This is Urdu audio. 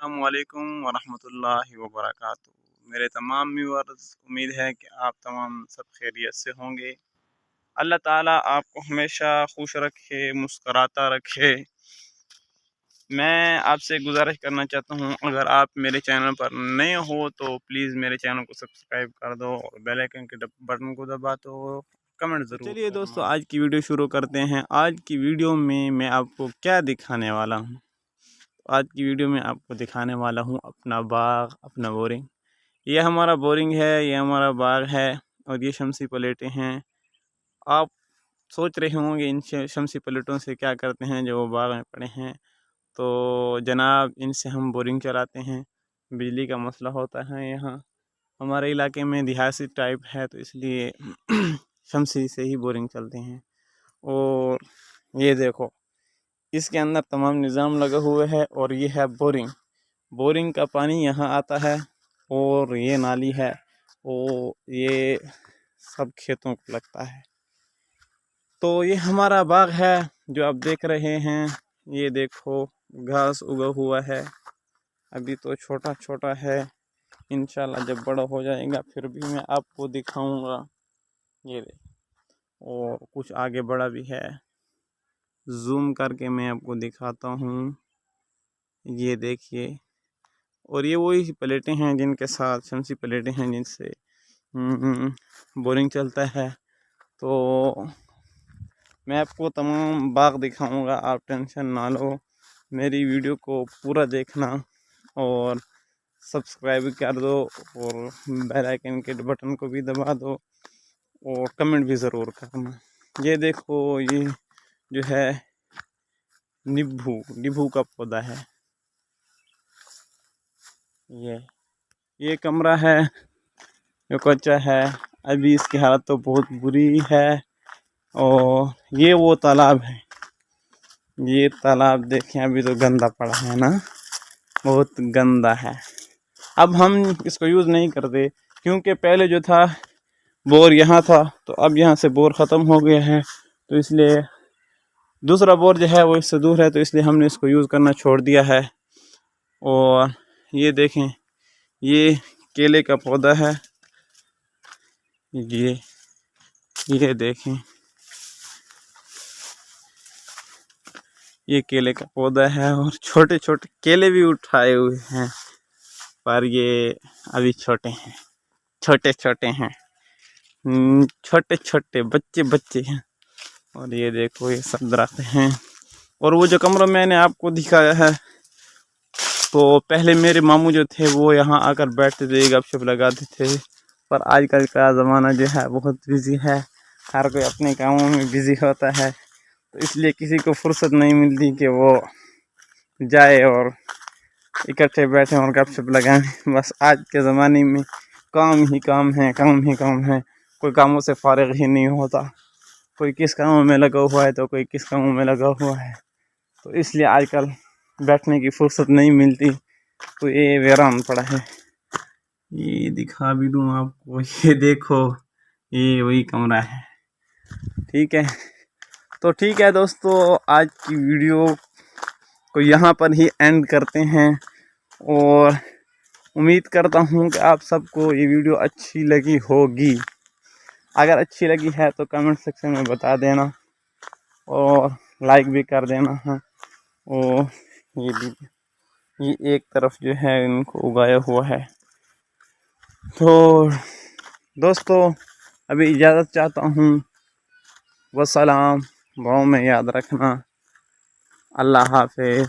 السلام علیکم ورحمۃ اللہ وبرکاتہ۔ میرے تمام ویورز، امید ہے کہ آپ تمام سب خیریت سے ہوں گے۔ اللہ تعالیٰ آپ کو ہمیشہ خوش رکھے، مسکراتا رکھے۔ میں آپ سے گزارش کرنا چاہتا ہوں، اگر آپ میرے چینل پر نئے ہو تو پلیز میرے چینل کو سبسکرائب کر دو اور بیل آئکن کے بٹن کو دبا دو، کمنٹ ضرور۔ چلیے دوستو، آج کی ویڈیو شروع کرتے ہیں۔ آج کی ویڈیو میں آپ کو کیا دکھانے والا ہوں؟ آج کی ویڈیو میں آپ کو دکھانے والا ہوں اپنا باغ، اپنا بورنگ۔ یہ ہمارا بورنگ ہے، یہ ہمارا باغ ہے، اور یہ شمسی پلیٹیں ہیں۔ آپ سوچ رہے ہوں گے ان شمسی پلیٹوں سے کیا کرتے ہیں جو وہ باغ میں پڑے ہیں؟ تو جناب، ان سے ہم بورنگ چلاتے ہیں۔ بجلی کا مسئلہ ہوتا ہے یہاں ہمارے علاقے میں، دیہاتی ٹائپ ہے، تو اس لیے شمسی سے ہی بورنگ چلتے ہیں۔ اور یہ دیکھو، اس کے اندر تمام نظام لگا ہوا ہے، اور یہ ہے بورنگ۔ بورنگ کا پانی یہاں آتا ہے، اور یہ نالی ہے، اور یہ سب کھیتوں کو لگتا ہے۔ تو یہ ہمارا باغ ہے جو آپ دیکھ رہے ہیں۔ یہ دیکھو، گھاس اگا ہوا ہے، ابھی تو چھوٹا چھوٹا ہے، انشاءاللہ جب بڑا ہو جائے گا پھر بھی میں آپ کو دکھاؤں گا۔ یہ دیکھو، اور کچھ آگے بڑا بھی ہے، زوم کر کے میں آپ کو دکھاتا ہوں۔ یہ دیکھیے، اور یہ وہی پلیٹیں ہیں جن کے ساتھ، شمسی پلیٹیں ہیں جن سے بورنگ چلتا ہے۔ تو میں آپ کو تمام باغ دکھاؤں گا، آپ ٹینشن نہ لو۔ میری ویڈیو کو پورا دیکھنا، اور سبسکرائب کر دو، اور بیل آئکن کے بٹن کو بھی دبا دو، اور کمنٹ بھی ضرور کرنا۔ یہ دیکھو، یہ جو ہے نیبو کا پودا ہے۔ یہ کمرہ ہے جو کچا ہے، ابھی اس کی حالت تو بہت بری ہے۔ اور یہ وہ تالاب ہے، یہ تالاب دیکھیں، ابھی تو گندا پڑا ہے نا، بہت گندا ہے۔ اب ہم اس کو یوز نہیں کرتے، کیونکہ پہلے جو تھا بور یہاں تھا، تو اب یہاں سے بور ختم ہو گیا ہے، تو اس لیے دوسرا بور جو ہے وہ اس سے دور ہے، تو اس لیے ہم نے اس کو یوز کرنا چھوڑ دیا ہے۔ اور یہ دیکھیں، یہ کیلے کا پودا ہے، یہ دیکھیں، یہ کیلے کا پودا ہے، اور چھوٹے چھوٹے کیلے بھی اٹھائے ہوئے ہیں، پر یہ ابھی چھوٹے ہیں، چھوٹے چھوٹے ہیں، چھوٹے چھوٹے بچے ہیں۔ اور یہ دیکھو، یہ سب درخت ہیں۔ اور وہ جو کمرہ میں نے آپ کو دکھایا ہے، تو پہلے میرے ماموں جو تھے وہ یہاں آ کر بیٹھتے تھے، گپ شپ لگاتے تھے، پر آج کل کا زمانہ جو ہے بہت بزی ہے، ہر کوئی اپنے کاموں میں بزی ہوتا ہے، تو اس لیے کسی کو فرصت نہیں ملتی کہ وہ جائے اور اکٹھے بیٹھیں اور گپ شپ لگائیں۔ بس آج کے زمانے میں کام ہی کام ہے، کام ہی کام ہے، کوئی کاموں سے فارغ ہی نہیں ہوتا۔ کوئی کس کاموں میں لگا ہوا ہے تو کوئی کس کاموں میں لگا ہوا ہے، تو اس لیے آج کل بیٹھنے کی فرصت نہیں ملتی، تو یہ ویران پڑا ہے۔ یہ دکھا بھی دوں آپ کو، یہ دیکھو، یہ وہی کمرہ ہے، ٹھیک ہے۔ تو ٹھیک ہے دوستو، آج کی ویڈیو کو یہاں پر ہی اینڈ کرتے ہیں، اور امید کرتا ہوں کہ آپ سب کو یہ ویڈیو اچھی لگی ہوگی۔ اگر اچھی لگی ہے تو کمنٹ سیکشن میں بتا دینا، اور لائک بھی کر دینا ہے۔ اور یہ ایک طرف جو ہے ان کو اگایا ہوا ہے۔ تو دوستو، ابھی اجازت چاہتا ہوں، والسلام، دعاؤں میں یاد رکھنا، اللہ حافظ۔